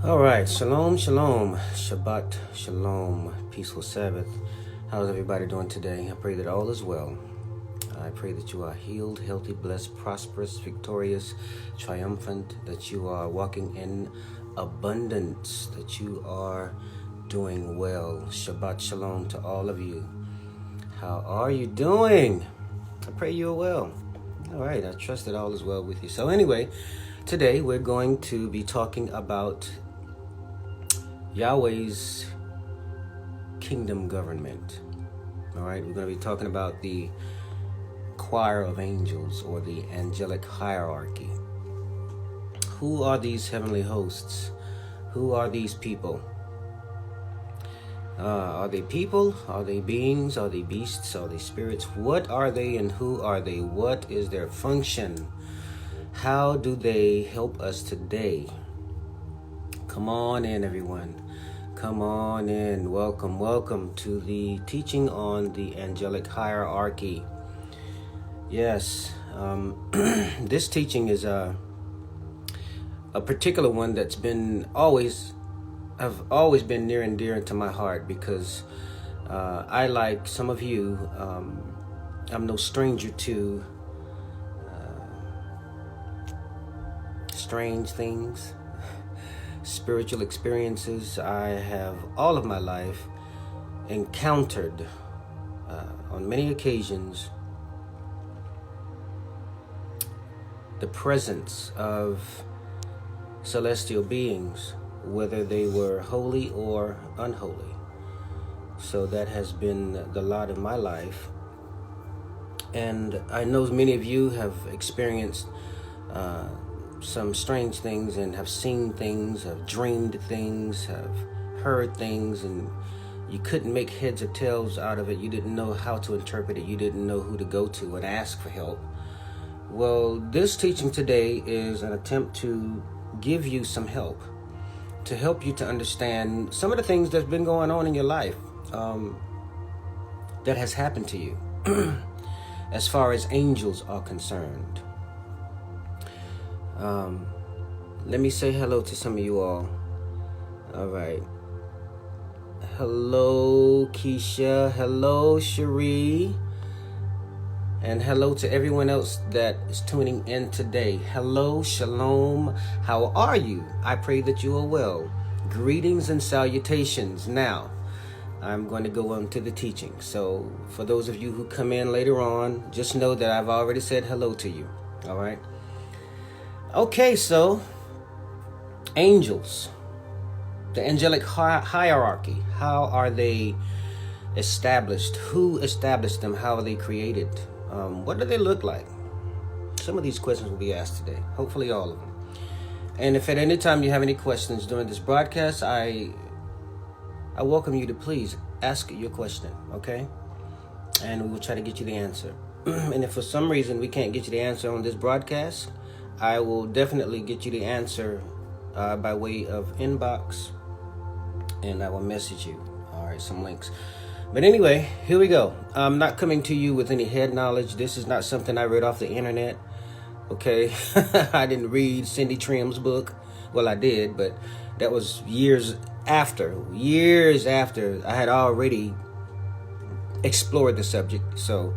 All right, shalom, shalom, Shabbat, shalom, peaceful Sabbath. How's everybody doing today? I pray that all is well. I pray that you are healed, healthy, blessed, prosperous, victorious, triumphant, that you are walking in abundance, that you are doing well. Shabbat shalom to all of you. How are you doing? I pray you are well. All right, I trust that all is well with you. So anyway, today we're going to be talking about Yahweh's kingdom government. All right, we're going to be talking about the choir of angels, or the angelic hierarchy. Who are these heavenly hosts? Who are these people? Are they people? Are they beings? Are they beasts? Are they spirits? What are they and who are they? What is their function? How do they help us today? Come on in, everyone. Come on in. Welcome to the teaching on the angelic hierarchy. Yes, this teaching is a particular one that's have always been near and dear to my heart, because I, like some of you, I'm no stranger to strange things, spiritual experiences. I have all of my life encountered on many occasions the presence of celestial beings, whether they were holy or unholy. So that has been the lot of my life. And I know many of you have experienced some strange things, and have seen things, have dreamed things, have heard things, and you couldn't make heads or tails out of it. You didn't know how to interpret it. You didn't know who to go to and ask for help. Well, this teaching today is an attempt to give you some help, to help you to understand some of the things that's been going on in your life that has happened to you as far as angels are concerned. Let me say hello to some of you all. All right. Hello, Keisha. Hello, Cherie. And hello to everyone else that is tuning in today. Hello, shalom. How are you? I pray that you are well. Greetings and salutations. Now, I'm going to go on to the teaching. So, for those of you who come in later on, just know that I've already said hello to you. All right? Okay, so angels, the angelic hierarchy, how are they established? Who established them? How are they created? What do they look like? Some of these questions will be asked today, hopefully all of them. And if at any time you have any questions during this broadcast, I welcome you to please ask your question, okay? And we will try to get you the answer. And if for some reason we can't get you the answer on this broadcast, I will definitely get you the answer by way of inbox, and I will message you. All right, some links. But anyway, here we go. I'm not coming to you with any head knowledge. This is not something I read off the internet, okay? I didn't read Cindy Trim's book. Well, I did, but that was years after I had already explored the subject. So,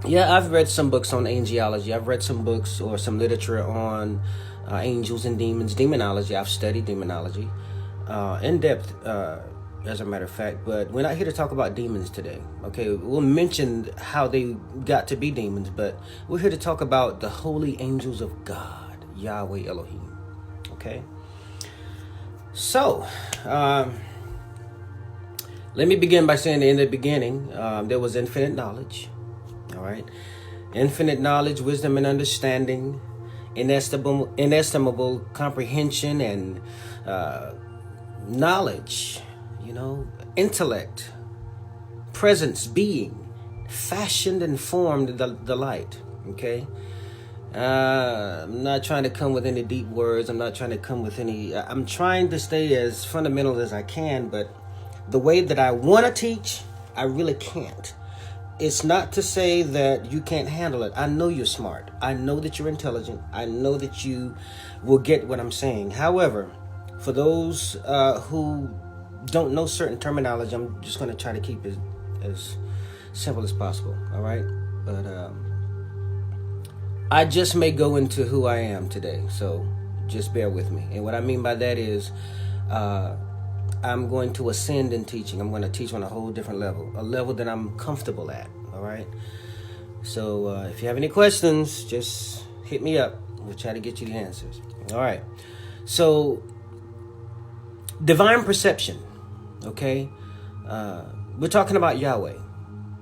yeah, I've read some books on angelology. I've read some books or some literature on angels and demons, demonology. I've studied demonology in depth, as a matter of fact. But we're not here to talk about demons today, okay? We'll mention how they got to be demons, but we're here to talk about the holy angels of God, Yahweh Elohim, okay? So, let me begin by saying that in the beginning, there was infinite knowledge. All right. Infinite knowledge, wisdom, and understanding, inestimable comprehension and knowledge, intellect, presence, being, fashioned and formed the light. Okay. I'm not trying to come with any deep words. I'm not trying to come with any. I'm trying to stay as fundamental as I can, but the way that I want to teach, I really can't. it's not to say that you can't handle it. I know you're smart. I know that you're intelligent. I know that you will get what I'm saying. However, for those who don't know certain terminology, I'm just going to try to keep it as simple as possible. All right. But I just may go into who I am today. So just bear with me. And what I mean by that is I'm going to ascend in teaching. I'm going to teach on a whole different level, a level that I'm comfortable at. All right. So if you have any questions, just hit me up. We'll try to get you the answers. All right. So divine perception. Okay. We're talking about Yahweh.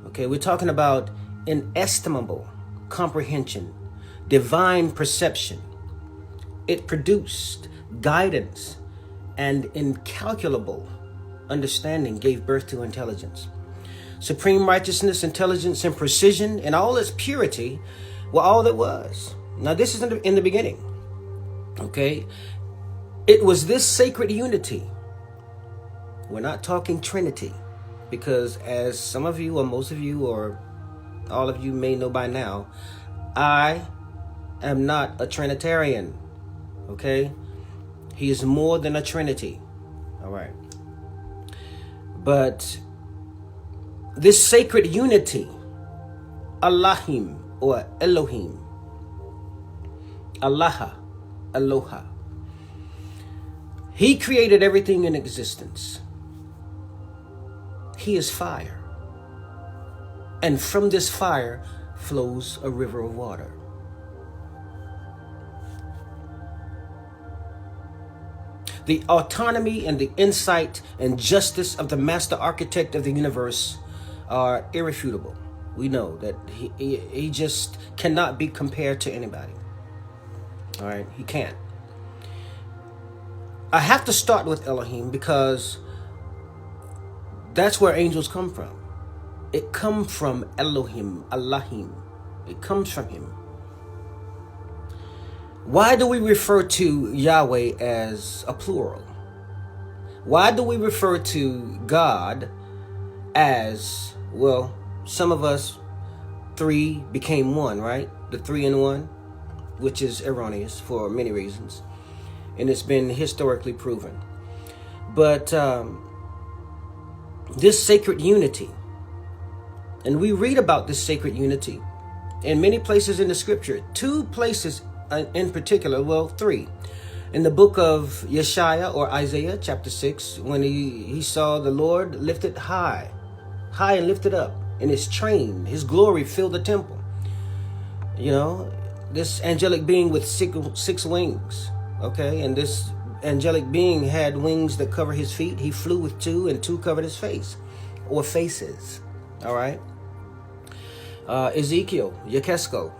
Okay. We're talking about inestimable comprehension, divine perception. It produced guidance, and incalculable understanding gave birth to intelligence. Supreme righteousness, intelligence, and precision in all its purity were all that was. Now, this is in the beginning. Okay? It was this sacred unity. We're not talking Trinity, because as some of you, or most of you, or all of you may know by now, I am not a Trinitarian. Okay? He is more than a Trinity. All right. But this sacred unity, Allahim or Elohim, Allaha, Aloha, he created everything in existence. He is fire. And from this fire flows a river of water. The autonomy and the insight and justice of the master architect of the universe are irrefutable. We know that he just cannot be compared to anybody. All right, he can't. I have to start with Elohim because that's where angels come from. It comes from Elohim, Allahim. It comes from him. Why do we refer to Yahweh as a plural? Why do we refer to God as, well, some of us, three became one, right? The 3 in 1, which is erroneous for many reasons. And it's been historically proven. But this sacred unity, and we read about this sacred unity in many places in the scripture. 2 places in particular, well, 3. In the book of Yeshaya or Isaiah chapter 6, when he saw the Lord lifted high and lifted up, and his train, his glory filled the temple. You know, this angelic being with 6 wings, okay? And this angelic being had wings that cover his feet. He flew with 2, and 2 covered his face, or faces, all right? Ezekiel, Yekesco,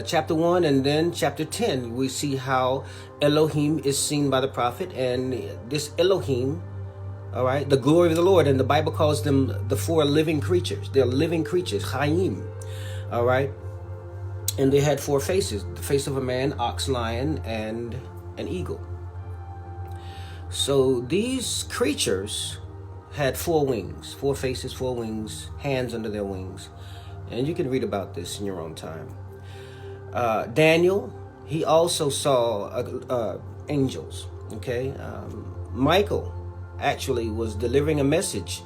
chapter 1 and then chapter 10, we see how Elohim is seen by the prophet, and this Elohim, all right, the glory of the Lord, and the Bible calls them the 4 living creatures. They're living creatures, Chaim, all right, and they had 4 faces: the face of a man, ox, lion, and an eagle. So these creatures had 4 wings, 4 faces, 4 wings, hands under their wings. And you can read about this in your own time. Daniel, he also saw angels. Okay, Michael actually was delivering a message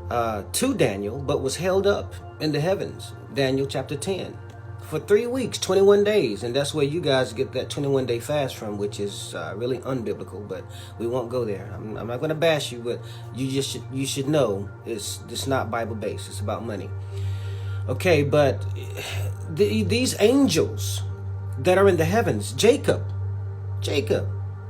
to Daniel, but was held up in the heavens. Daniel chapter 10 for 3 weeks, 21 days, and that's where you guys get that 21-day fast from, which is really unbiblical. But we won't go there. I'm not going to bash you, but you should know it's not Bible based. It's about money. Okay, but these angels that are in the heavens, Jacob,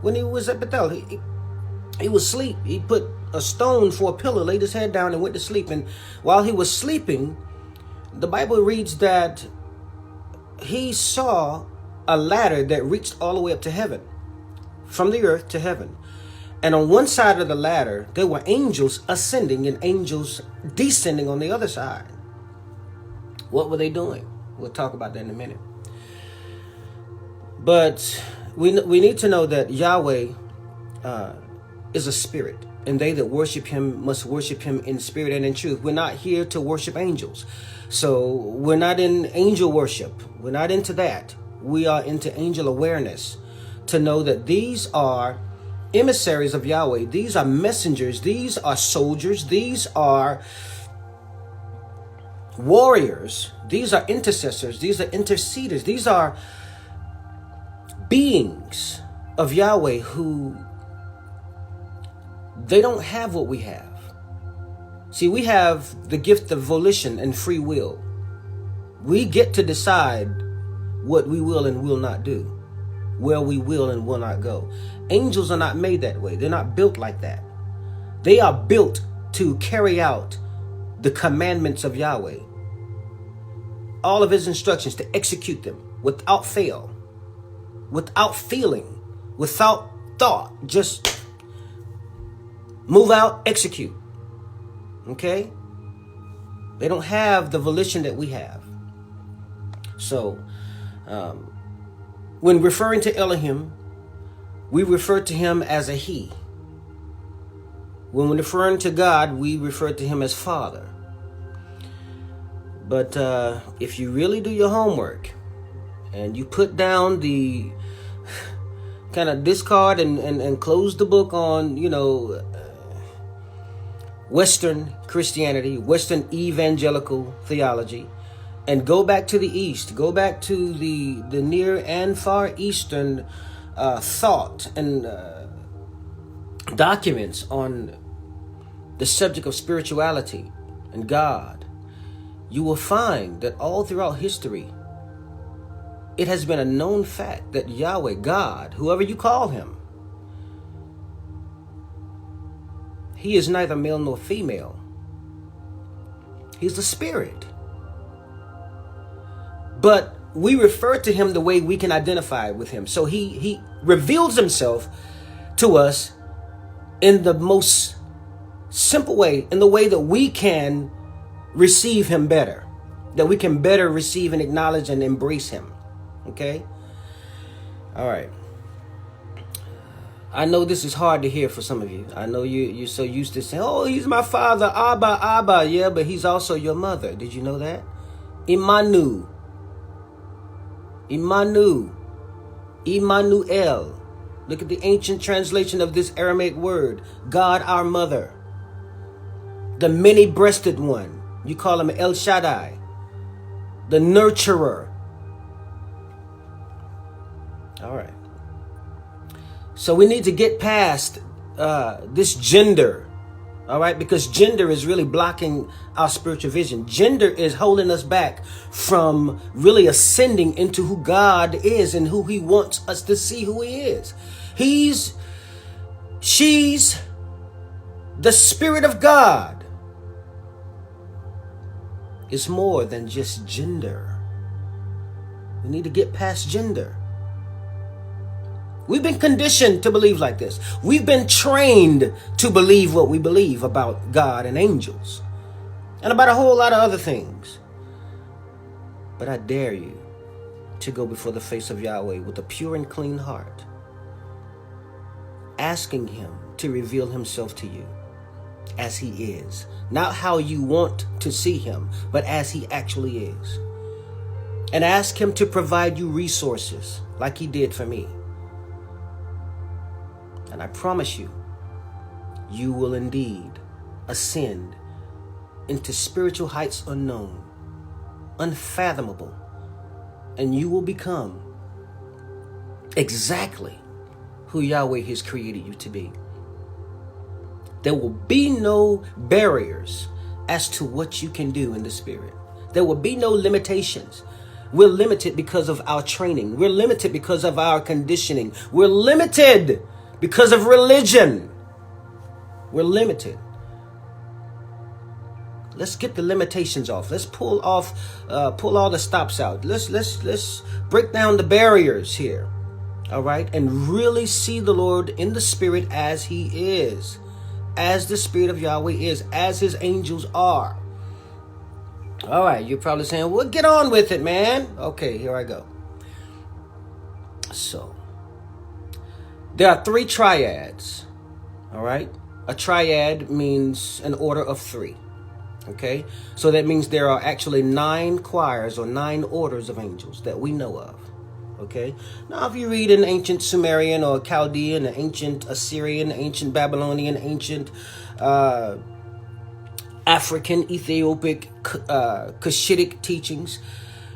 when he was at Bethel, he was asleep. He put a stone for a pillow, laid his head down, and went to sleep. And while he was sleeping, the Bible reads that he saw a ladder that reached all the way up to heaven, from the earth to heaven. And on one side of the ladder, there were angels ascending and angels descending on the other side. What were they doing? We'll talk about that in a minute. But we need to know that Yahweh is a spirit. And they that worship him must worship him in spirit and in truth. We're not here to worship angels. So we're not in angel worship. We're not into that. We are into angel awareness, to know that these are emissaries of Yahweh. These are messengers. These are soldiers. These are warriors. These are intercessors. These are interceders. These are beings of Yahweh who, they don't have what we have. See, we have the gift of volition and free will. We get to decide what we will and will not do, where we will and will not go. Angels are not made that way. They're not built like that. They are built to carry out the commandments of Yahweh, all of his instructions, to execute them without fail, without feeling, without thought. Just move out, execute. Okay? They don't have the volition that we have. So, when referring to Elohim, we refer to him as a he. When we're referring to God, we refer to him as Father. But if you really do your homework and you put down the kind of discard and close the book on, Western Christianity, Western evangelical theology, and go back to the East, go back to the Near and Far Eastern thought and documents on the subject of spirituality and God, you will find that all throughout history, it has been a known fact that Yahweh, God, whoever you call him, he is neither male nor female. He's the spirit. But we refer to him the way we can identify with him. So he reveals himself to us in the most simple way, in the way that we can receive him better, that we can better receive and acknowledge and embrace him. Okay? All right. I know this is hard to hear for some of you. I know you're so used to saying, oh, he's my father, Abba, Abba. Yeah, but he's also your mother. Did you know that? Imanu. Immanuel. Look at the ancient translation of this Aramaic word. God, our mother. The many-breasted one. You call him El Shaddai. The nurturer. All right. So we need to get past this gender. All right, because gender is really blocking our spiritual vision. Gender is holding us back from really ascending into who God is and who he wants us to see who he is. She's the Spirit of God. It's more than just gender. We need to get past gender. We've been conditioned to believe like this. We've been trained to believe what we believe about God and angels and about a whole lot of other things. But I dare you to go before the face of Yahweh with a pure and clean heart, asking him to reveal himself to you as he is. Not how you want to see him, but as he actually is. And ask him to provide you resources like he did for me. And I promise you, you will indeed ascend into spiritual heights unknown, unfathomable, and you will become exactly who Yahweh has created you to be. There will be no barriers as to what you can do in the spirit. There will be no limitations. We're limited because of our training. We're limited because of our conditioning. We're limited because of religion. We're limited. Let's get the limitations off. Let's pull all the stops out. Let's break down the barriers here. All right? And really see the Lord in the spirit as he is. As the Spirit of Yahweh is. As his angels are. All right. You're probably saying, well, get on with it, man. Okay, here I go. So, there are three triads. All right? A triad means an order of three. Okay, so that means there are actually 9 choirs or 9 orders of angels that we know of. Okay, now if you read an ancient Sumerian or Chaldean, an ancient Assyrian, ancient Babylonian, ancient African, Ethiopic, Cushitic teachings,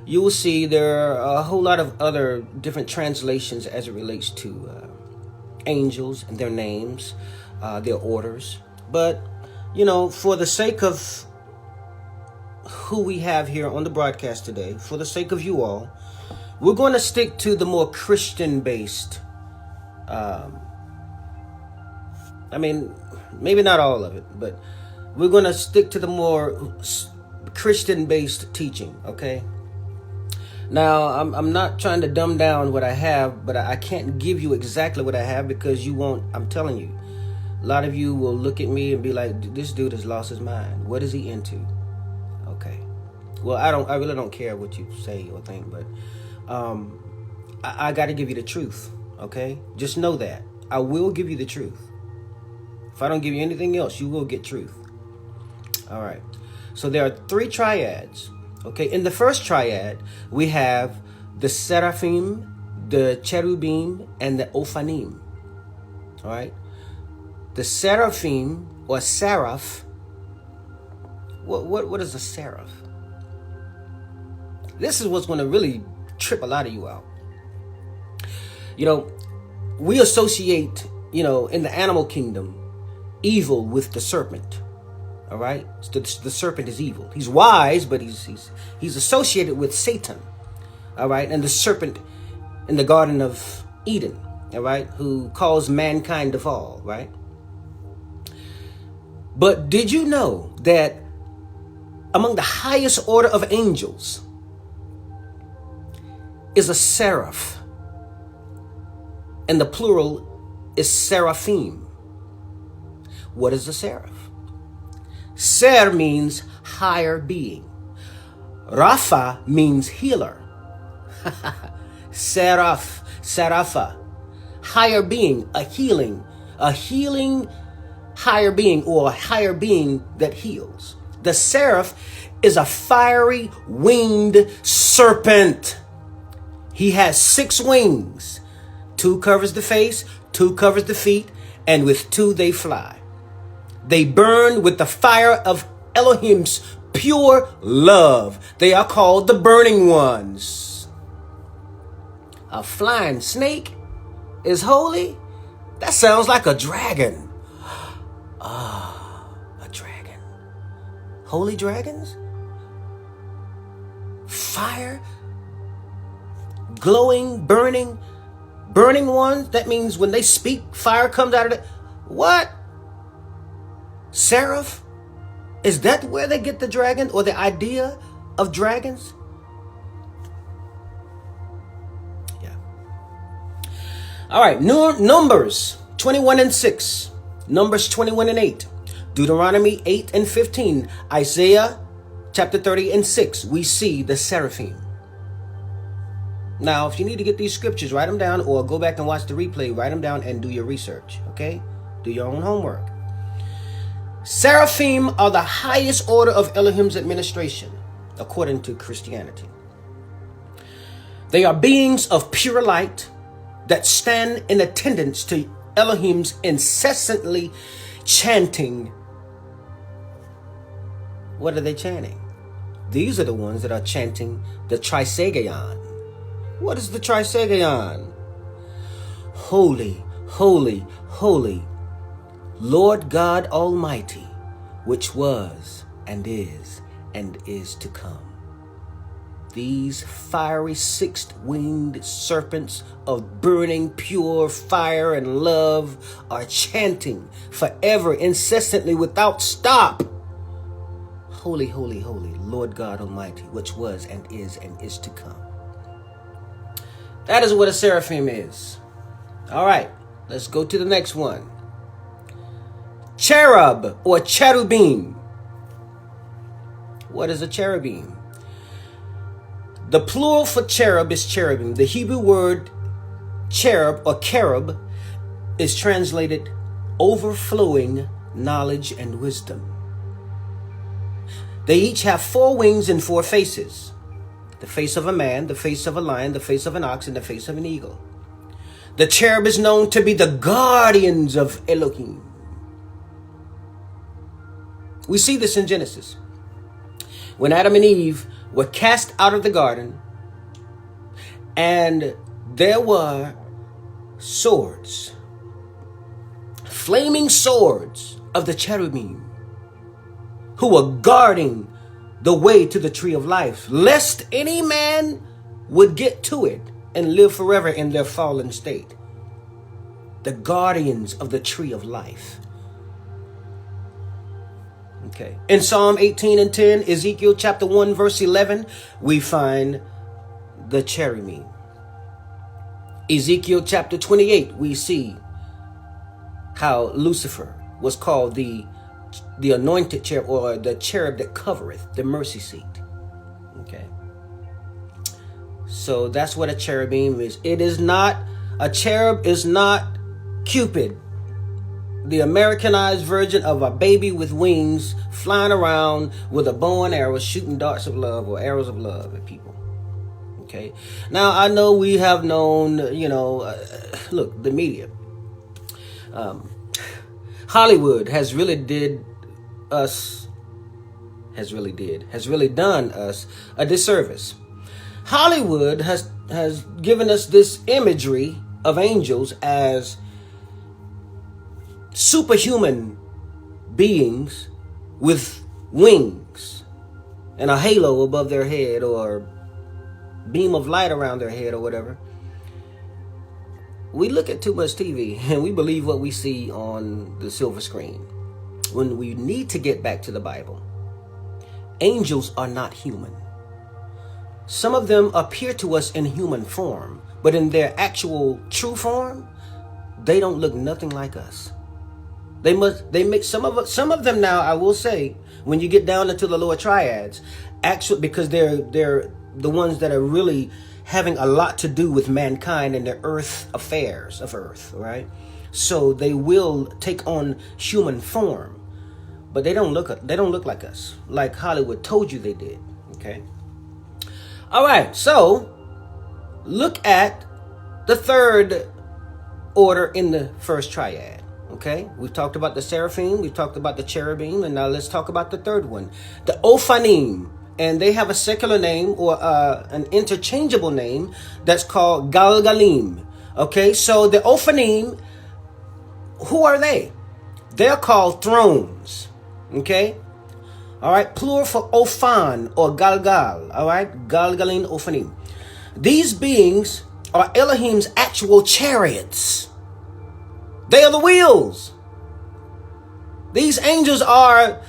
you will see there are a whole lot of other different translations as it relates to angels and their names, their orders. But, for the sake of who we have here on the broadcast today, for the sake of you all, we're going to stick to the more Christian-based, maybe not all of it, but we're going to stick to the more Christian-based teaching, okay? Now, I'm not trying to dumb down what I have, but I can't give you exactly what I have because you won't. I'm telling you, a lot of you will look at me and be like, this dude has lost his mind. What is he into? Okay. Well, I really don't care what you say or think, but I got to give you the truth, okay? Just know that. I will give you the truth. If I don't give you anything else, you will get truth. All right. So there are 3 triads. Okay, in the first triad, we have the seraphim, the cherubim, and the ophanim. All right, the seraphim or seraph. What is a seraph? This is what's going to really trip a lot of you out. We associate, in the animal kingdom, evil with the serpent. All right, the serpent is evil. He's wise, but he's associated with Satan. All right, and the serpent in the Garden of Eden. All right, who caused mankind to fall. Right. But did you know that among the highest order of angels is a seraph, and the plural is seraphim? What is a seraph? Ser means higher being. Rapha means healer. Serapha, higher being, a healing higher being, or a higher being that heals. The seraph is a fiery winged serpent. He has 6 wings. 2 covers the face, 2 covers the feet, and with 2 they fly. They burn with the fire of Elohim's pure love. They are called the burning ones. A flying snake is holy? That sounds like a dragon. A dragon. Holy dragons? Fire? Glowing, burning ones? That means when they speak, fire comes out of it. What? Seraph? Is that where they get the dragon or the idea of dragons? Yeah. All right. Numbers 21:6. Numbers 21:8. Deuteronomy 8:15. Isaiah chapter 30:6. We see the seraphim. Now, if you need to get these scriptures, write them down or go back and watch the replay. Write them down and do your research. Okay? Do your own homework. Seraphim are the highest order of Elohim's administration, according to Christianity. They are beings of pure light that stand in attendance to Elohim's incessantly chanting. What are they chanting? These are the ones that are chanting the Trisagion. What is the Trisagion? Holy, holy, holy, Lord God Almighty, which was and is to come. These fiery 6-winged serpents of burning pure fire and love are chanting forever, incessantly, without stop. Holy, holy, holy, Lord God Almighty, which was and is to come. That is what a seraphim is. All right, let's go to the next one. Cherub or cherubim. What is a cherubim? The plural for cherub is cherubim. The Hebrew word cherub or cherub is translated overflowing knowledge, and wisdom. They each have 4 wings and 4 faces. The face of a man, the face of a lion, the face of an ox, and the face of an eagle. The cherub is known to be the guardians of Elohim. We see this in Genesis. When Adam and Eve were cast out of the garden, and there were swords, flaming swords of the cherubim, who were guarding the way to the tree of life, lest any man would get to it and live forever in their fallen state. The guardians of the tree of life. Okay. In Psalm 18 and 10, Ezekiel chapter 1, verse 11, we find the cherubim. Ezekiel chapter 28, we see how Lucifer was called the anointed cherub, or the cherub that covereth, the mercy seat. Okay. So that's what a cherubim is. It is not, a cherub is not Cupid, the Americanized version of a baby with wings flying around with a bow and arrow shooting darts of love or arrows of love at people. Okay. Now, I know we have known, look, the media. Hollywood has really done us a disservice. Hollywood has given us this imagery of angels as superhuman beings with wings and a halo above their head, or beam of light around their head, or whatever. We look at too much TV and we believe what we see on the silver screen, when we need to get back to the Bible. Angels are not human. Some of them appear to us in human form, but in their actual true form, they don't look nothing like us. They make some of them now, I will say, when you get down into the lower triads, actually, because they're the ones that are really having a lot to do with mankind and the earth affairs of earth, right? So they will take on human form, but they don't look like us, like Hollywood told you they did. Okay. All right. So look at the third order in the first triad. Okay. We've talked about the seraphim. We've talked about the cherubim. And now let's talk about the third one, the Ophanim. And they have a secular name, or an interchangeable name, that's called Galgalim. Okay. So the Ophanim, who are they? They're called thrones. Okay. All right. Plural for Ophan or Galgal. All right. Galgalin Ophanim. These beings are Elohim's actual chariots. They are the wheels. These angels are,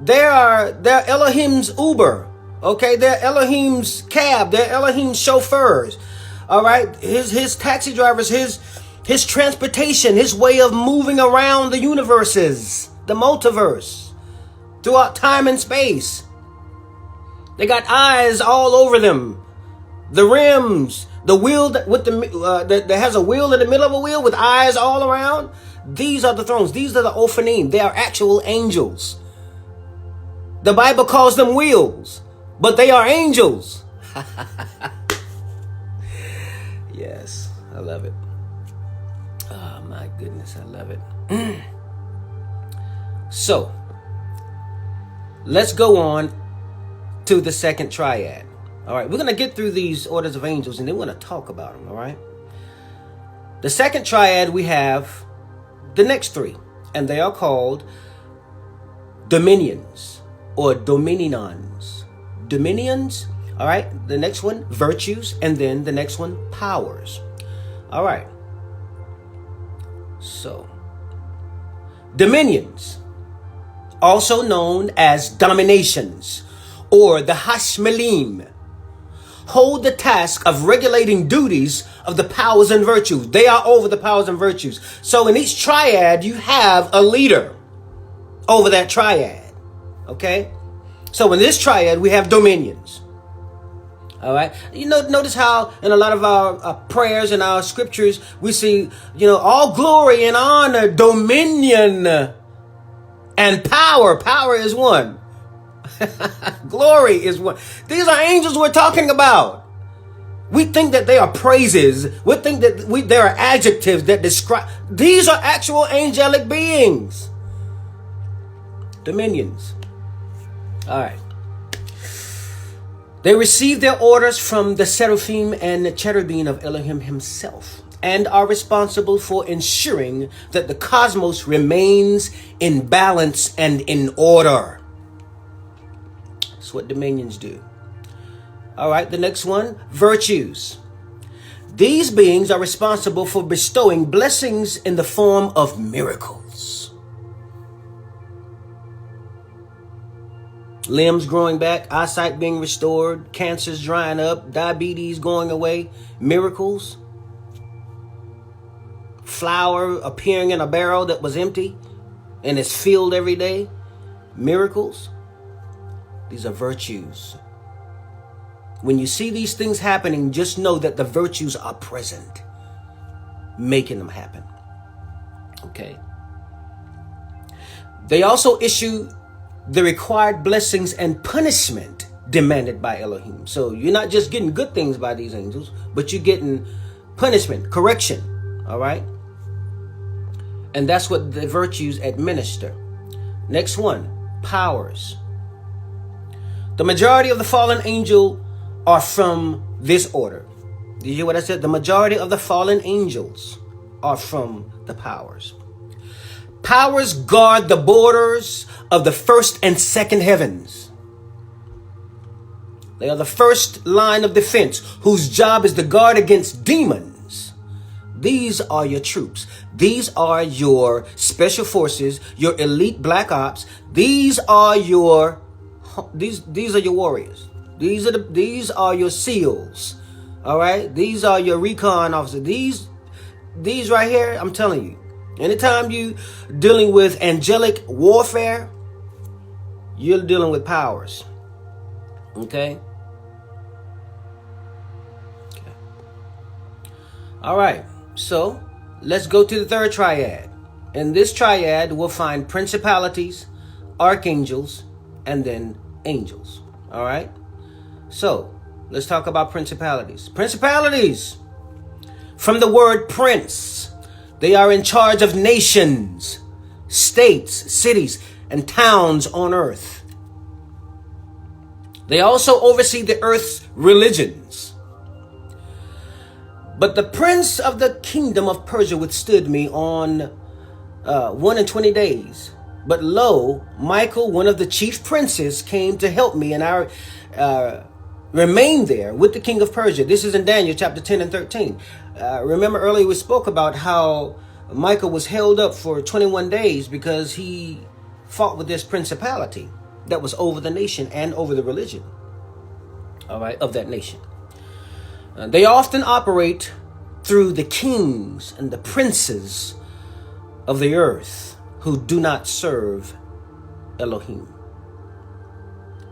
they're Elohim's Uber. Okay. They're Elohim's cab. They're Elohim's chauffeurs. All right. His taxi drivers, his transportation, his way of moving around the universes, the multiverse, throughout time and space. They got eyes all over them. The rims, the wheel that has a wheel in the middle of a wheel with eyes all around. These are the thrones. These are the Ophanim. They are actual angels. The Bible calls them wheels, but they are angels. Yes, I love it. Oh my goodness, I love it. So, let's go on to the second triad. All right, we're going to get through these orders of angels and then we're going to talk about them, all right? The second triad, we have the next three, and they are called dominions or dominionons. Dominions, all right? The next one, virtues, and then the next one, powers. All right. So, dominions, also known as dominations or the Hashmelim, hold the task of regulating duties of the powers and virtues. They are over the powers and virtues. So in each triad, you have a leader over that triad. Okay? So in this triad, we have dominions. All right. You know, notice how in a lot of our prayers and our scriptures, we see, all glory and honor, dominion and power. Power is one. Glory is one. These are angels we're talking about. We think that they are praises. We think that there are adjectives that describe. These are actual angelic beings. Dominions. All right. They receive their orders from the seraphim and the cherubim of Elohim himself, and are responsible for ensuring that the cosmos remains in balance and in order. That's what dominions do. All right, the next one, virtues. These beings are responsible for bestowing blessings in the form of miracles. Limbs growing back, eyesight being restored, cancers drying up, diabetes going away, miracles. Flour appearing in a barrel that was empty and is filled every day, miracles. These are virtues. When you see these things happening, just know that the virtues are present, making them happen. Okay. They also issue the required blessings and punishment demanded by Elohim. So you're not just getting good things by these angels, but you're getting punishment, correction. All right. And that's what the virtues administer. Next one, powers. The majority of the fallen angel are from this order. Did you hear what I said? The majority of the fallen angels are from the powers. Powers guard the borders of the first and second heavens. They are the first line of defense, whose job is to guard against demons. These are your troops. These are your special forces, your elite black ops. These are your warriors. These are your SEALs. All right? These are your recon officers. These right here, I'm telling you. Anytime you dealing with angelic warfare, you're dealing with powers. Okay? All right. So, let's go to the third triad. In this triad, we'll find principalities, archangels, and then angels. All right? So, let's talk about principalities. Principalities, from the word prince, they are in charge of nations, states, cities, and towns on earth. They also oversee the earth's religions. But the prince of the kingdom of Persia withstood me on 1 days. But lo, Michael, one of the chief princes, came to help me, and I remained there with the king of Persia. This is in Daniel chapter 10 and 13. Remember earlier we spoke about how Michael was held up for 21 days because he fought with this principality that was over the nation and over the religion, all right, of that nation. They often operate through the kings and the princes of the earth who do not serve Elohim.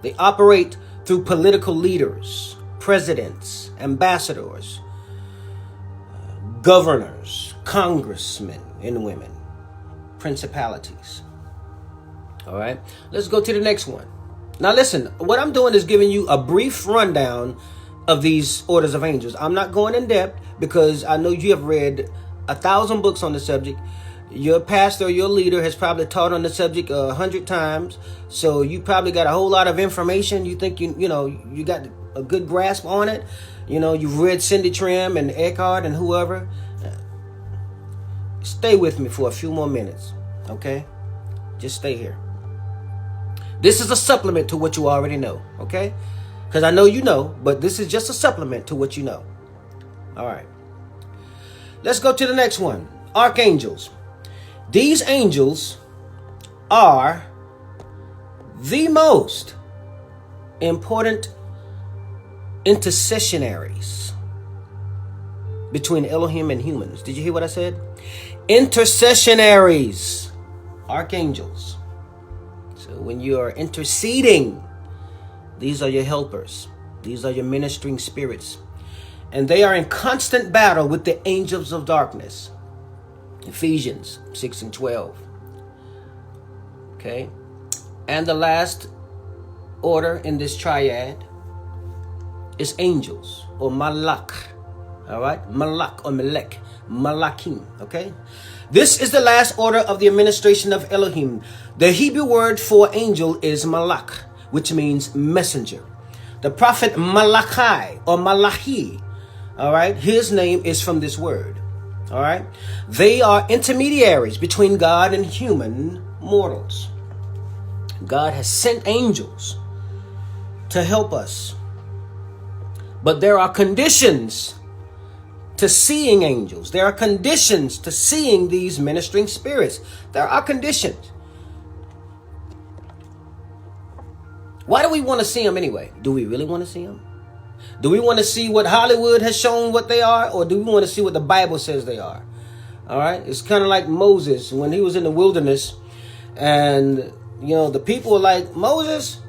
They operate through political leaders, presidents, ambassadors, governors, congressmen and women, principalities. All right, let's go to the next one. Now listen, what I'm doing is giving you a brief rundown of these orders of angels. I'm not going in depth because I know you have read 1,000 books on the subject. Your pastor or your leader has probably taught on the subject 100 times. So you probably got a whole lot of information. You think you got a good grasp on it. You've read Cindy Trim and Eckhart and whoever. Stay with me for a few more minutes, okay? Just stay here. This is a supplement to what you already know, okay? Because I know you know, but this is just a supplement to what you know. All right. Let's go to the next one. Archangels. These angels are the most important intercessionaries between Elohim and humans. Did you hear what I said? Intercessionaries. Archangels. So when you are interceding, these are your helpers. These are your ministering spirits. And they are in constant battle with the angels of darkness. Ephesians 6 and 12. Okay. And the last order in this triad is angels or malak. All right. Malak or melek. Malakim. Okay. This is the last order of the administration of Elohim. The Hebrew word for angel is malak, which means messenger. The prophet Malachi or Malachi, all right, his name is from this word, all right. They are intermediaries between God and human mortals. God has sent angels to help us, but there are conditions to seeing angels. There are conditions to seeing these ministering spirits. There are conditions. Why do we want to see them anyway? Do we really want to see them? Do we want to see what Hollywood has shown what they are? Or do we want to see what the Bible says they are? All right. It's kind of like Moses when he was in the wilderness. And, the people were like, Moses,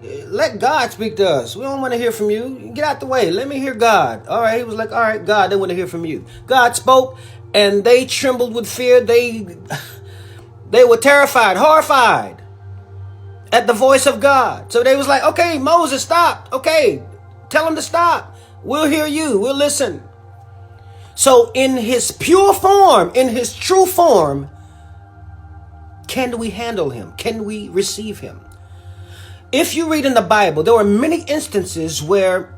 let God speak to us. We don't want to hear from you. Get out the way. Let me hear God. All right. He was like, all right, God, they want to hear from you. God spoke and they trembled with fear. They were terrified, horrified at the voice of God. So they was like, okay, Moses, stop. Okay, tell him to stop. We'll hear you. We'll listen. So in his pure form, in his true form, can we handle him? Can we receive him? If you read in the Bible, there were many instances where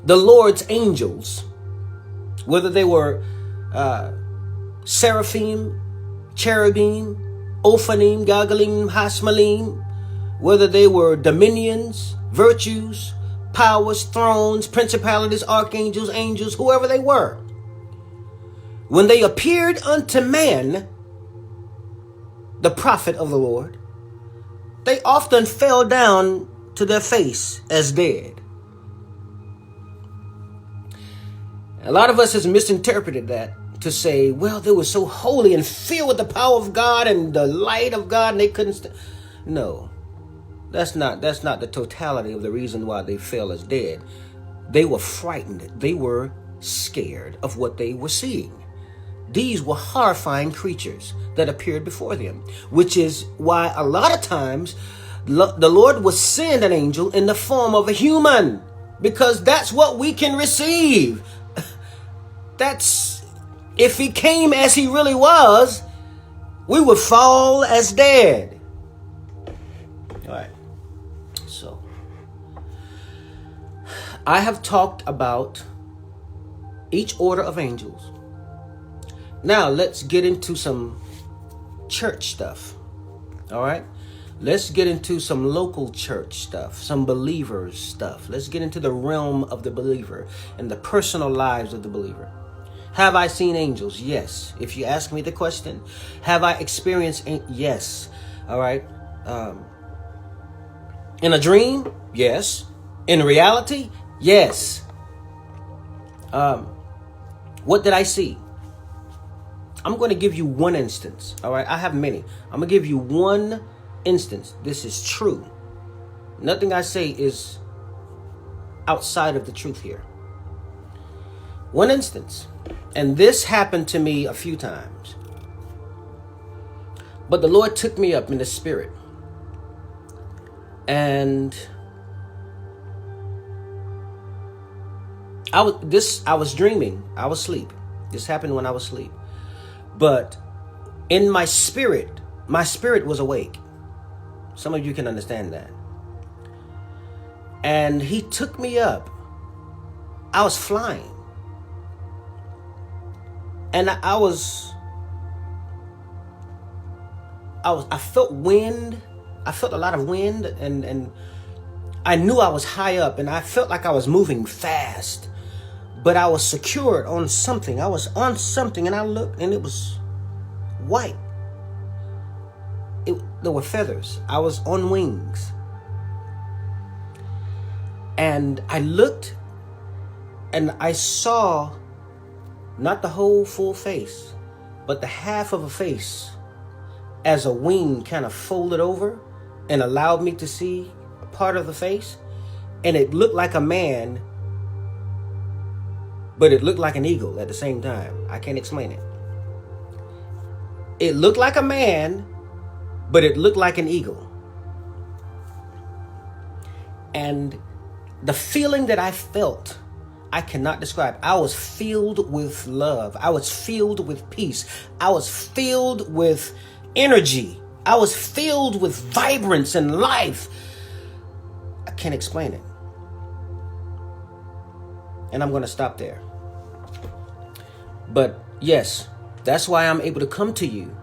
the Lord's angels, whether they were seraphim, cherubim, Ophanim, Gagalim, Hasmalim, whether they were dominions, virtues, powers, thrones, principalities, archangels, angels, whoever they were, when they appeared unto man, the prophet of the Lord, they often fell down to their face as dead. A lot of us has misinterpreted that to say, well, they were so holy and filled with the power of God and the light of God, and they couldn't No, that's not the totality of the reason why they fell as dead. They were frightened. They were scared of what they were seeing. These were horrifying creatures that appeared before them, which is why a lot of times the Lord would send an angel in the form of a human, because that's what we can receive. If he came as he really was, we would fall as dead. All right. So, I have talked about each order of angels. Now, let's get into some church stuff. All right. Let's get into some local church stuff, some believers stuff. Let's get into the realm of the believer and the personal lives of the believer. Have I seen angels? Yes. If you ask me the question, have I experienced? Yes. All right. In a dream? Yes. In reality? Yes. What did I see? I'm going to give you one instance. All right. I have many. I'm going to give you one instance. This is true. Nothing I say is outside of the truth here. One instance. And this happened to me a few times. But the Lord took me up in the spirit. And I was dreaming. I was asleep. This happened when I was asleep. But in my spirit was awake. Some of you can understand that. And he took me up. I was flying. And I felt wind. I felt a lot of wind, and I knew I was high up, and I felt like I was moving fast, but I was secured on something. I was on something, and I looked, and it was white. There were feathers. I was on wings. And I looked, and I saw not the whole full face, but the half of a face as a wing kind of folded over and allowed me to see part of the face. and it looked like a man, but it looked like an eagle at the same time. I can't explain it. It looked like a man, but it looked like an eagle. And the feeling that I felt, I cannot describe. I was filled with love. I was filled with peace. I was filled with energy. I was filled with vibrance and life. I can't explain it. And I'm going to stop there. But yes, that's why I'm able to come to you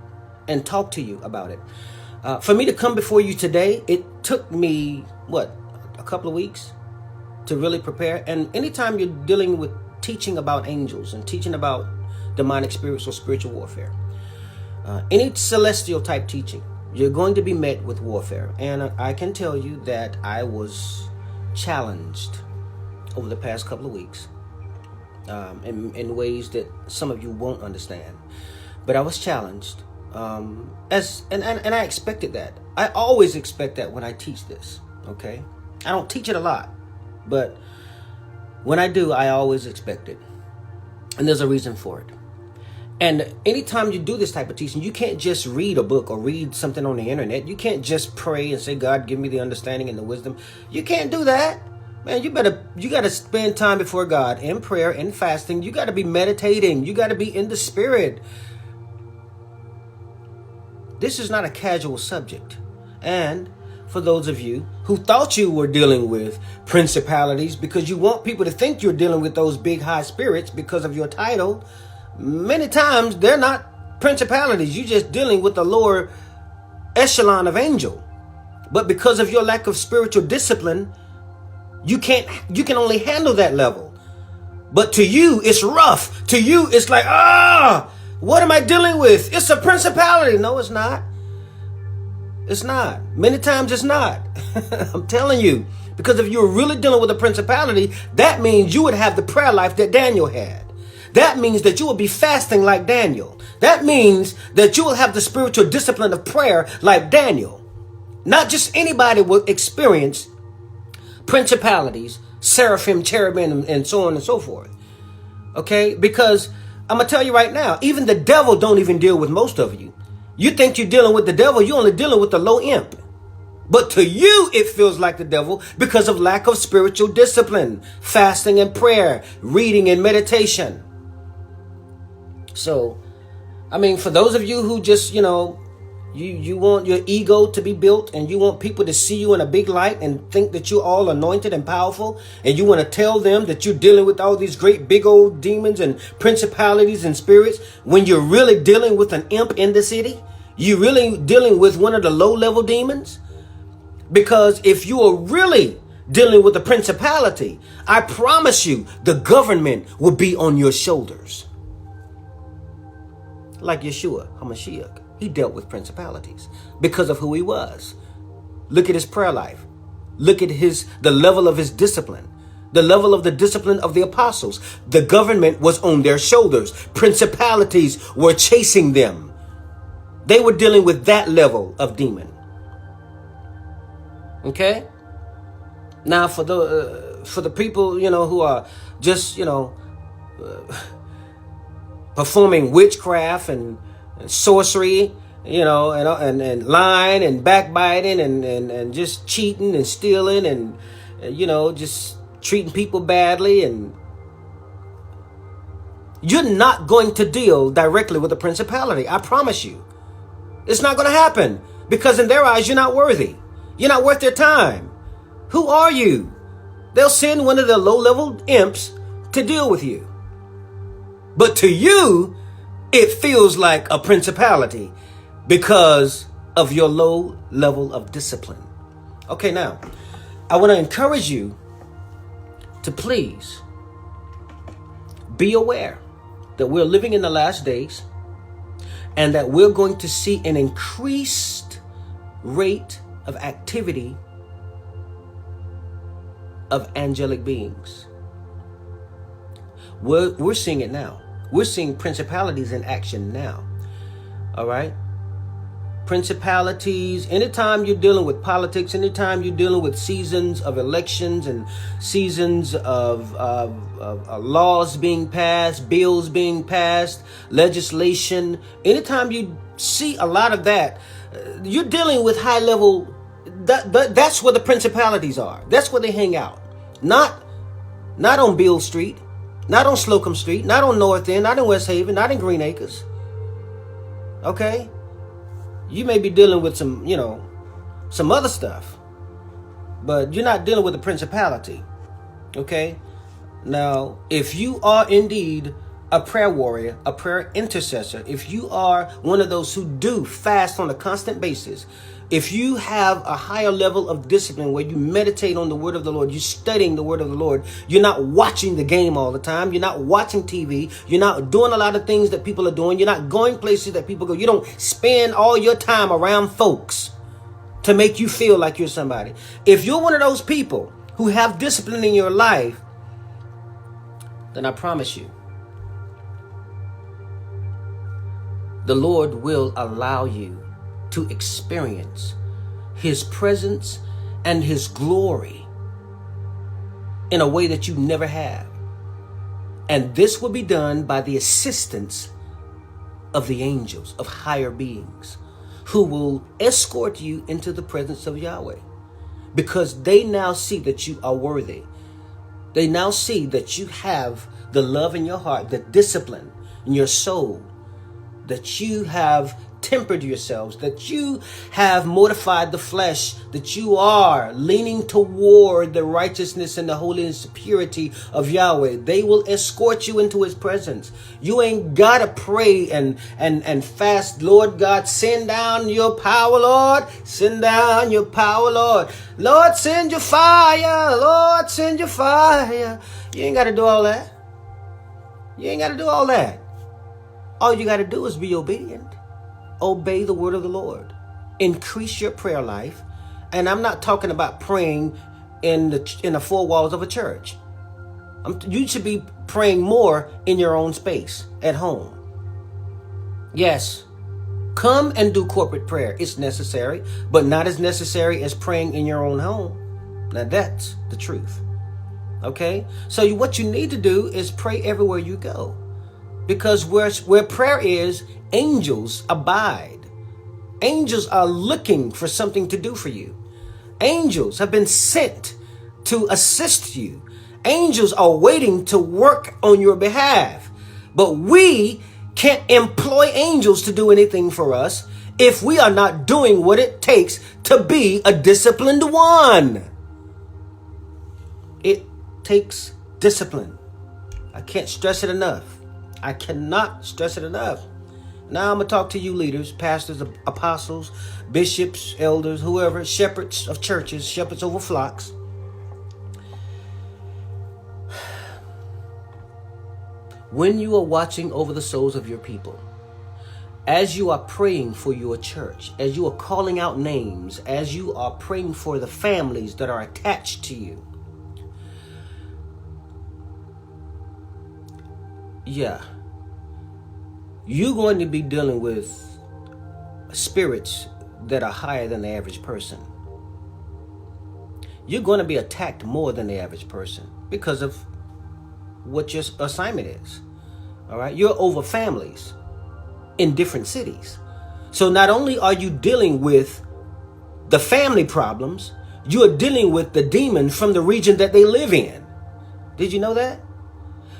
and talk to you about it. For me to come before you today, it took me, a couple of weeks to really prepare. And anytime you're dealing with teaching about angels and teaching about demonic spirits or spiritual warfare, any celestial type teaching, you're going to be met with warfare. And I can tell you that I was challenged over the past couple of weeks in ways that some of you won't understand. But I was challenged. And I expected that. I always expect that when I teach this. Okay? I don't teach it a lot, but when I do, I always expect it. And there's a reason for it. And anytime you do this type of teaching, you can't just read a book or read something on the internet. You can't just pray and say, God, give me the understanding and the wisdom. You can't do that. Man, you got to spend time before God in prayer, in fasting. You got to be meditating. You got to be in the spirit. This is not a casual subject. And for those of you who thought you were dealing with principalities because you want people to think you're dealing with those big high spirits because of your title, many times they're not principalities. You're just dealing with the lower echelon of angel. But because of your lack of spiritual discipline, you can only handle that level. But to you, it's rough. To you, it's like, what am I dealing with? It's a principality. No, it's not. It's not. Many times it's not. I'm telling you. Because if you're really dealing with a principality, that means you would have the prayer life that Daniel had. That means that you will be fasting like Daniel. That means that you will have the spiritual discipline of prayer like Daniel. Not just anybody will experience principalities, seraphim, cherubim, and so on and so forth. Okay? Because I'm going to tell you right now, even the devil don't even deal with most of you. You think you're dealing with the devil, you're only dealing with the low imp. But to you, it feels like the devil because of lack of spiritual discipline, fasting and prayer, reading and meditation. So, I mean, for those of you who just, you want your ego to be built and you want people to see you in a big light and think that you're all anointed and powerful, and you want to tell them that you're dealing with all these great big old demons and principalities and spirits when you're really dealing with an imp in the city. You're really dealing with one of the low level demons. Because if you are really dealing with a principality, I promise you the government will be on your shoulders. Like Yeshua HaMashiach. He dealt with principalities because of who he was. Look at his prayer life. Look at the level of his discipline. The level of the discipline of the apostles. The government was on their shoulders. Principalities were chasing them. They were dealing with that level of demon. Okay? Now for the people, who are just, performing witchcraft and sorcery, and lying and backbiting and just cheating and stealing and just treating people badly, and you're not going to deal directly with a principality. I promise you. It's not going to happen because in their eyes, you're not worthy. You're not worth their time. Who are you? They'll send one of the low-level imps to deal with you. But to you, it feels like a principality because of your low level of discipline. Okay, now, I want to encourage you to please be aware that we're living in the last days and that we're going to see an increased rate of activity of angelic beings. We're seeing it now. We're seeing principalities in action now. All right? principalities, anytime you're dealing with politics, anytime you're dealing with seasons of elections and seasons of laws being passed, bills being passed, legislation, anytime you see a lot of that, you're dealing with high level. That's where the principalities are. That's where they hang out. Not on Beale Street, not on Slocum Street, not on North End, not in West Haven, not in Green Acres. Okay? You may be dealing with some other stuff, but you're not dealing with a principality. Okay? Now, if you are indeed a prayer warrior, a prayer intercessor, if you are one of those who do fast on a constant basis, if you have a higher level of discipline where you meditate on the word of the Lord, you're studying the word of the Lord, you're not watching the game all the time, you're not watching TV, you're not doing a lot of things that people are doing, you're not going places that people go, you don't spend all your time around folks to make you feel like you're somebody. If you're one of those people who have discipline in your life, then I promise you, the Lord will allow you to experience his presence and his glory in a way that you never have. And this will be done by the assistance of the angels, of higher beings, who will escort you into the presence of Yahweh, because they now see that you are worthy. They now see that you have the love in your heart, the discipline in your soul, that you have tempered yourselves, that you have mortified the flesh, that you are leaning toward the righteousness and the holiness and purity of Yahweh. They will escort you into his presence. You ain't gotta pray and fast. Lord God, send down your power, Lord. Send down your power, Lord. Lord, send your fire. Lord, send your fire. You ain't gotta do all that. You ain't gotta do all that. All you gotta do is be obedient. Obey the word of the Lord. Increase your prayer life. And I'm not talking about praying in the four walls of a church. You should be praying more in your own space, at home. Yes, come and do corporate prayer. It's necessary, but not as necessary as praying in your own home. Now that's the truth. Okay? So what you need to do is pray everywhere you go. Because where prayer is, angels abide. Angels are looking for something to do for you. Angels have been sent to assist you. Angels are waiting to work on your behalf. But we can't employ angels to do anything for us if we are not doing what it takes to be a disciplined one. It takes discipline. I can't stress it enough. I cannot stress it enough. Now I'm going to talk to you leaders, pastors, apostles, bishops, elders, whoever, shepherds of churches, shepherds over flocks. When you are watching over the souls of your people, as you are praying for your church, as you are calling out names, as you are praying for the families that are attached to you, you're going to be dealing with spirits that are higher than the average person. You're going to be attacked more than the average person because of what your assignment is. All right? You're over families in different cities. So not only are you dealing with the family problems, you are dealing with the demon from the region that they live in. Did you know that?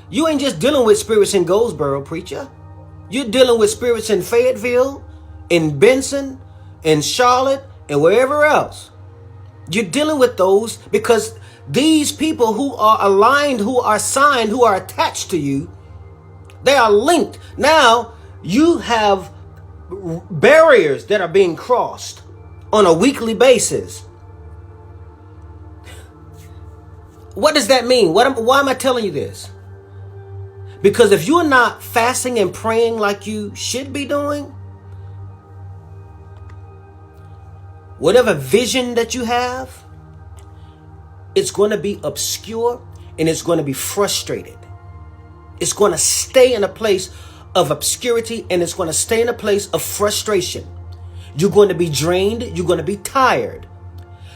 You ain't just dealing with spirits in Goldsboro, preacher. You're dealing with spirits in Fayetteville, in Benson, in Charlotte, and wherever else. You're dealing with those because these people who are aligned, who are signed, who are attached to you, they are linked. Now you have barriers that are being crossed on a weekly basis. What does that mean? Why am I telling you this? Because if you're not fasting and praying like you should be doing, whatever vision that you have, it's going to be obscure and it's going to be frustrated. It's going to stay in a place of obscurity and it's going to stay in a place of frustration. You're going to be drained. You're going to be tired.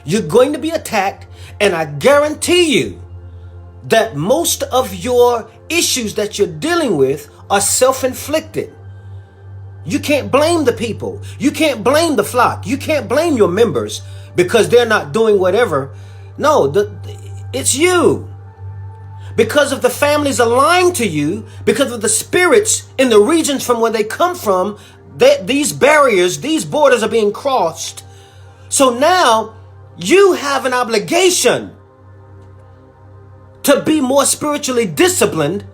You're going to be attacked. And I guarantee you that most of your issues that you're dealing with are self-inflicted. You can't blame the people. You can't blame the flock. You can't blame your members because they're not doing whatever. No, it's you. Because of the families are lying to you, because of the spirits in the regions from where they come from, these barriers, these borders are being crossed. So now you have an obligation to be more spiritually disciplined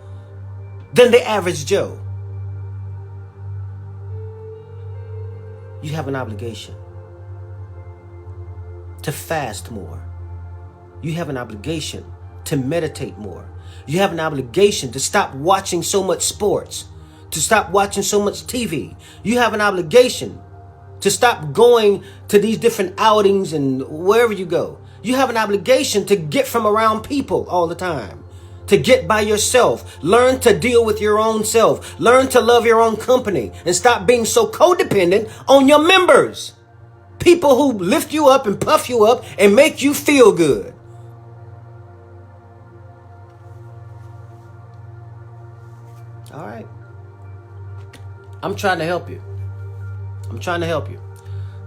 than the average Joe. You have an obligation to fast more. You have an obligation to meditate more. You have an obligation to stop watching so much sports, to stop watching so much TV. You have an obligation to stop going to these different outings and wherever you go. You have an obligation to get from around people all the time, to get by yourself. Learn to deal with your own self. Learn to love your own company and stop being so codependent on your members. People who lift you up and puff you up and make you feel good. All right. I'm trying to help you.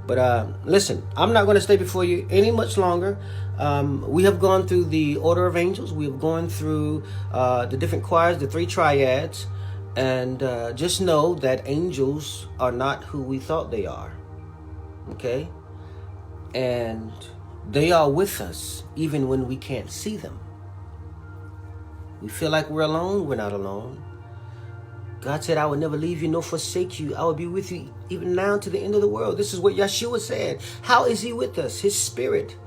But listen, I'm not going to stay before you any much longer. We have gone through the order of angels. We have gone through the different choirs, the three triads. And just know that angels are not who we thought they are. Okay? And they are with us even when we can't see them. We feel like we're alone. We're not alone. God said, I will never leave you nor forsake you. I will be with you even now to the end of the world. This is what Yeshua said. How is he with us? His spirit.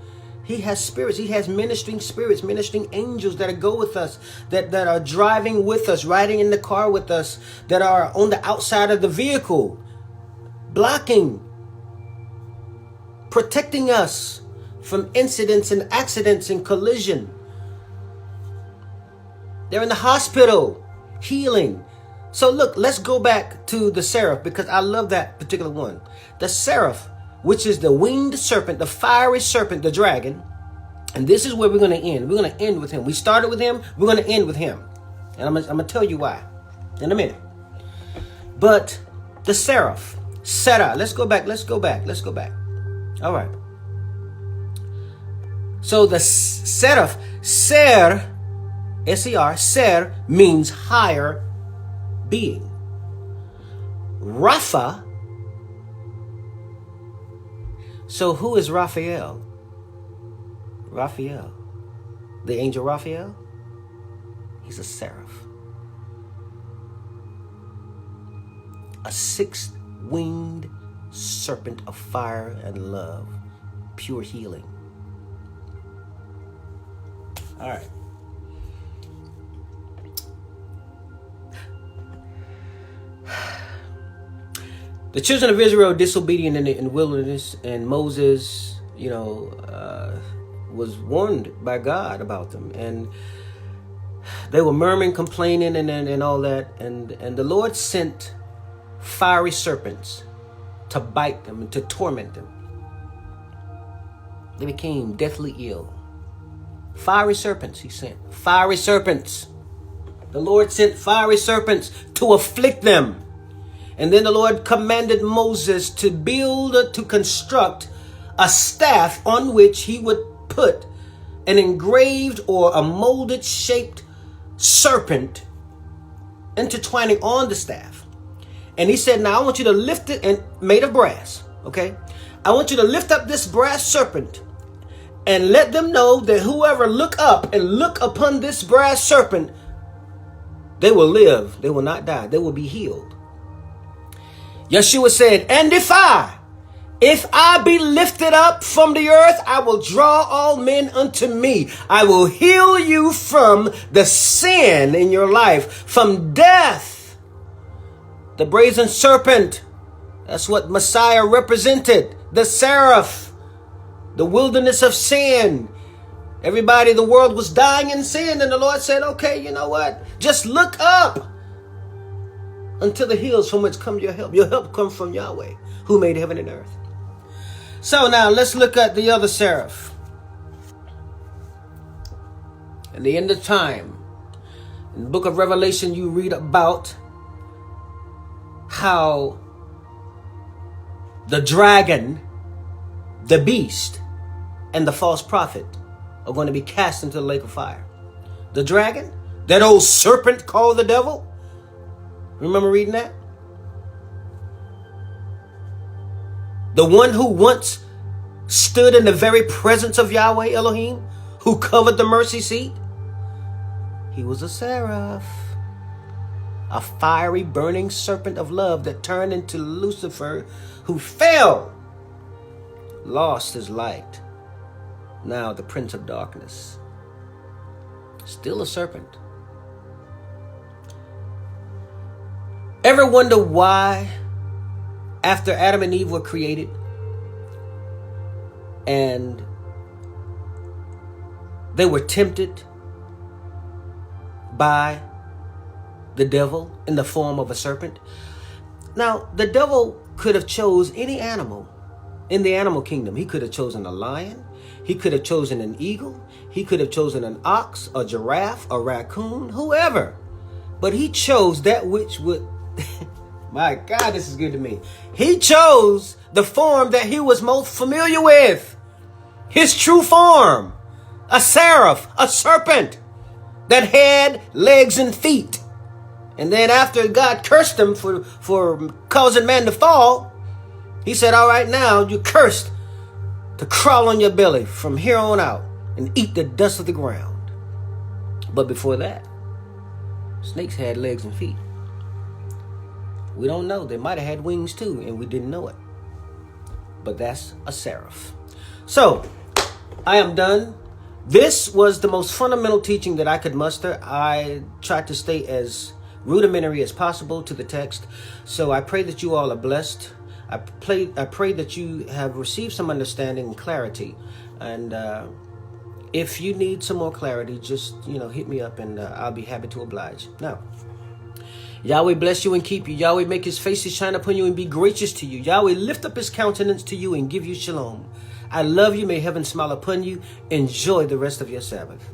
He has spirits. He has ministering spirits, ministering angels that go with us, that are driving with us, riding in the car with us, that are on the outside of the vehicle, blocking, protecting us from incidents and accidents and collision. They're in the hospital, healing. So look, let's go back to the seraph because I love that particular one. The seraph, which is the winged serpent, the fiery serpent, the dragon. And this is where we're going to end. We're going to end with him. We started with him. We're going to end with him. And I'm going to tell you why in a minute. But the seraph, Sarah, let's go back. All right. So the seraph, Ser, S-E-R, Ser means higher being. Rapha. So who is Raphael? Raphael. The angel Raphael? He's a seraph. A six-winged serpent of fire and love. Pure healing. All right. The children of Israel disobedient in the wilderness, and Moses, was warned by God about them, and they were murmuring, complaining, and all that, and the Lord sent fiery serpents to bite them and to torment them. They became deathly ill. Fiery serpents, he sent. Fiery serpents. The Lord sent fiery serpents to afflict them. And then the Lord commanded Moses to construct a staff on which he would put an engraved or a molded shaped serpent intertwining on the staff. And he said, now I want you to lift it, and made of brass. Okay. I want you to lift up this brass serpent and let them know that whoever look up and look upon this brass serpent, they will live. They will not die. They will be healed. Yeshua said, and if I be lifted up from the earth, I will draw all men unto me. I will heal you from the sin in your life, from death. The brazen serpent, that's what Messiah represented. The seraph, the wilderness of sin. Everybody, the world was dying in sin, and the Lord said, okay, you know what? Just look up until the hills from which come your help. Your help comes from Yahweh, who made heaven and earth. So now let's look at the other seraph. At the end of time, in the book of Revelation, you read about how the dragon, the beast, and the false prophet are going to be cast into the lake of fire. The dragon, that old serpent called the devil. Remember reading that? The one who once stood in the very presence of Yahweh Elohim, who covered the mercy seat. He was a seraph, a fiery burning serpent of love that turned into Lucifer, who fell, lost his light. Now the prince of darkness, still a serpent. Ever wonder why, after Adam and Eve were created and they were tempted by the devil in the form of a serpent? Now, the devil could have chose any animal in the animal kingdom. He could have chosen a lion. He could have chosen an eagle. He could have chosen an ox, a giraffe, a raccoon, whoever. But he chose that which would... My God, this is good to me. He chose the form that he was most familiar with. His true form. A seraph, a serpent that had legs and feet. And then after God cursed him for causing man to fall, he said, all right, now you're cursed to crawl on your belly from here on out and eat the dust of the ground. But before that, snakes had legs and feet. We don't know. They might have had wings too, and we didn't know it. But that's a seraph. So, I am done. This was the most fundamental teaching that I could muster. I tried to stay as rudimentary as possible to the text. So I pray that you all are blessed. I pray that you have received some understanding and clarity. And if you need some more clarity, just hit me up, and I'll be happy to oblige. Now, Yahweh bless you and keep you. Yahweh make his face to shine upon you and be gracious to you. Yahweh lift up his countenance to you and give you shalom. I love you. May heaven smile upon you. Enjoy the rest of your Sabbath.